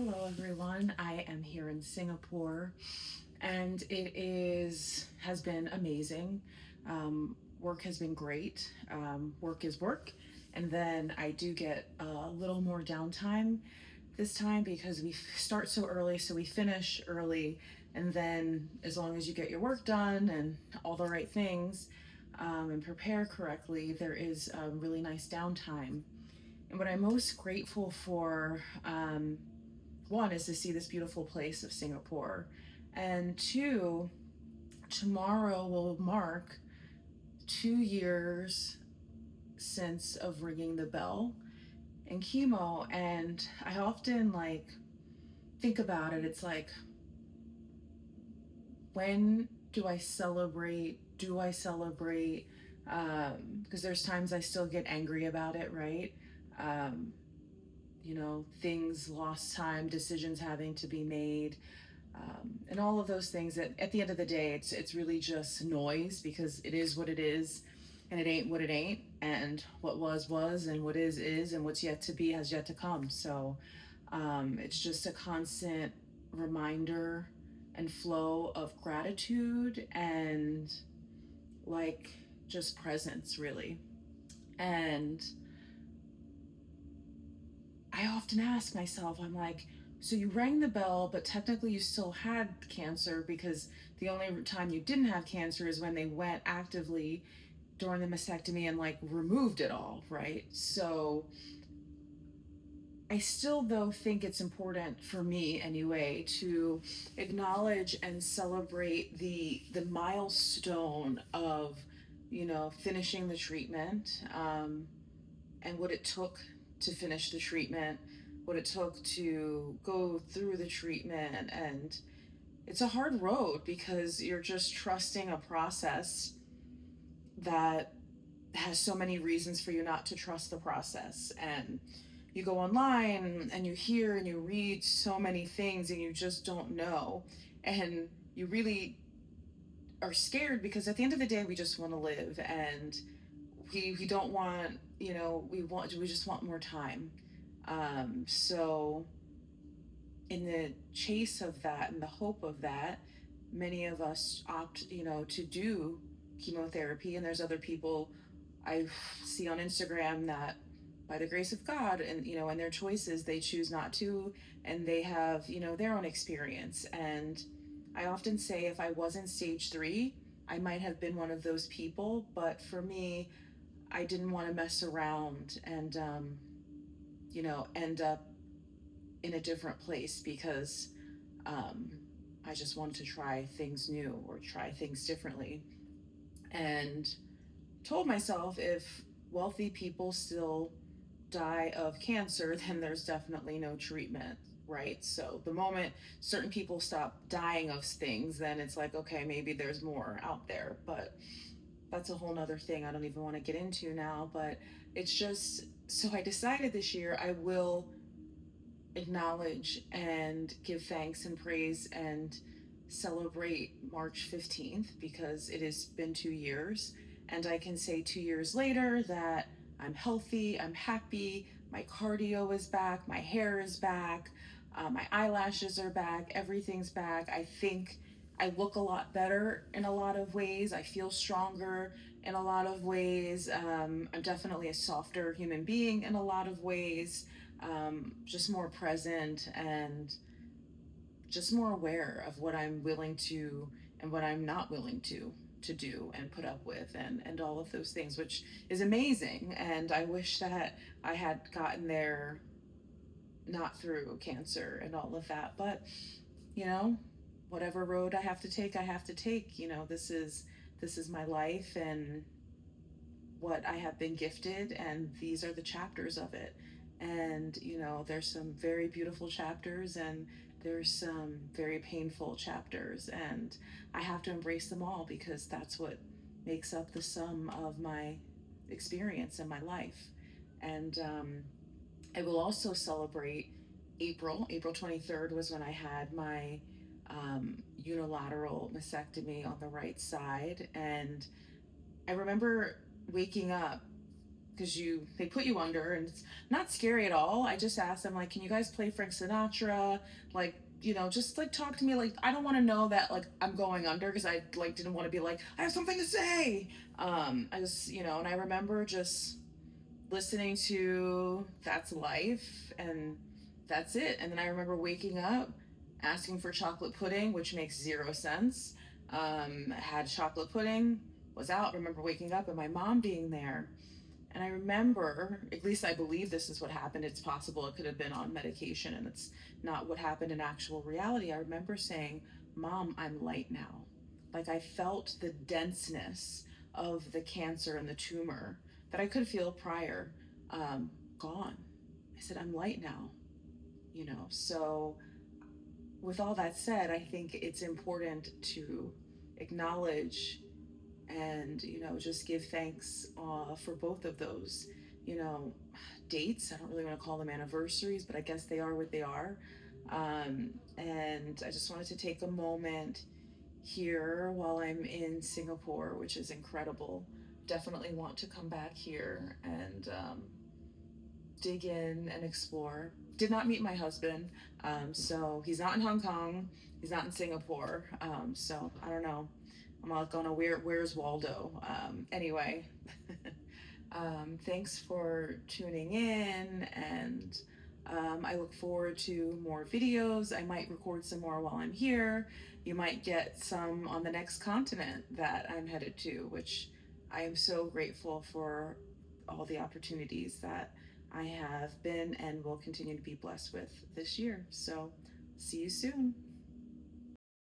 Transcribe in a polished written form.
Hello, everyone. I am here in Singapore, and has been amazing. Work has been great. Work is work, and then I do get a little more downtime this time because we start so early, so we finish early, and then as long as you get your work done and all the right things, and prepare correctly, there is a really nice downtime. And what I'm most grateful for, one, is to see this beautiful place of Singapore, and two, tomorrow will mark 2 years since of ringing the bell and chemo. And I often think about it. It's like, when do I celebrate? Do I celebrate? Because there's times I still get angry about it, right? Um, things, lost time, decisions having to be made, and all of those things. That at the end of the day, it's really just noise, because it is what it is, and it ain't what it ain't, and what was, and what is, and what's yet to be has yet to come. So it's just a constant reminder and flow of gratitude and like just presence, really. And I often ask myself, I'm like, so you rang the bell, but technically you still had cancer, because the only time you didn't have cancer is when they went actively during the mastectomy and removed it all, right? So I still, though, think it's important for me anyway to acknowledge and celebrate the milestone of, finishing the treatment, and what it took to finish the treatment, what it took to go through the treatment. And it's a hard road, because you're just trusting a process that has so many reasons for you not to trust the process. And you go online and you hear and you read so many things, and you just don't know. And you really are scared, because at the end of the day, we just want to live, and we don't want, we just want more time. So in the chase of that and the hope of that, many of us opt, to do chemotherapy. And there's other people I see on Instagram that, by the grace of God and, and their choices, they choose not to, and they have, their own experience. And I often say, if I wasn't stage 3, I might have been one of those people. But for me, I didn't want to mess around and, end up in a different place, because um, I just wanted to try things new or try things differently. And told myself, if wealthy people still die of cancer, then there's definitely no treatment, right? So the moment certain people stop dying of things, then it's like, okay, maybe there's more out there. But that's a whole nother thing I don't even want to get into now. But it's just, so I decided this year I will acknowledge and give thanks and praise and celebrate March 15th, because it has been 2 years. And I can say 2 years later that I'm healthy, I'm happy, my cardio is back, my hair is back, my eyelashes are back, everything's back. I think I look a lot better in a lot of ways. I feel stronger in a lot of ways. I'm definitely a softer human being in a lot of ways, just more present and just more aware of what I'm willing to and what I'm not willing to do and put up with, and all of those things, which is amazing. And I wish that I had gotten there not through cancer and all of that. But, you know, whatever road I have to take, I have to take. This is my life and what I have been gifted, and these are the chapters of it. And, there's some very beautiful chapters, and there's some very painful chapters, and I have to embrace them all, because that's what makes up the sum of my experience in my life. And I will also celebrate April 23rd was when I had my unilateral mastectomy on the right side. And I remember waking up because they put you under, and it's not scary at all. I just asked them, like, can you guys play Frank Sinatra, like, just like talk to me. Like, I don't want to know that like I'm going under, because I like didn't want to be like I have something to say. I just, and I remember just listening to That's Life, and that's it. And then I remember waking up, asking for chocolate pudding, which makes zero sense. Had chocolate pudding, was out. Remember waking up and my mom being there. And I remember, at least I believe this is what happened. It's possible it could have been on medication and it's not what happened in actual reality. I remember saying, Mom, I'm light now. Like, I felt the denseness of the cancer and the tumor that I could feel prior, um, gone. I said, I'm light now. So, with all that said, I think it's important to acknowledge and just give thanks for both of those you know dates. I don't really want to call them anniversaries, but I guess they are what they are. And I just wanted to take a moment here while I'm in Singapore, which is incredible. Definitely want to come back here and dig in and explore. Did not meet my husband, so he's not in Hong Kong. He's not in Singapore. So I don't know. I'm like going to where's Waldo? Anyway, thanks for tuning in, and I look forward to more videos. I might record some more while I'm here. You might get some on the next continent that I'm headed to, which I am so grateful for all the opportunities that I have been and will continue to be blessed with this year. So, see you soon.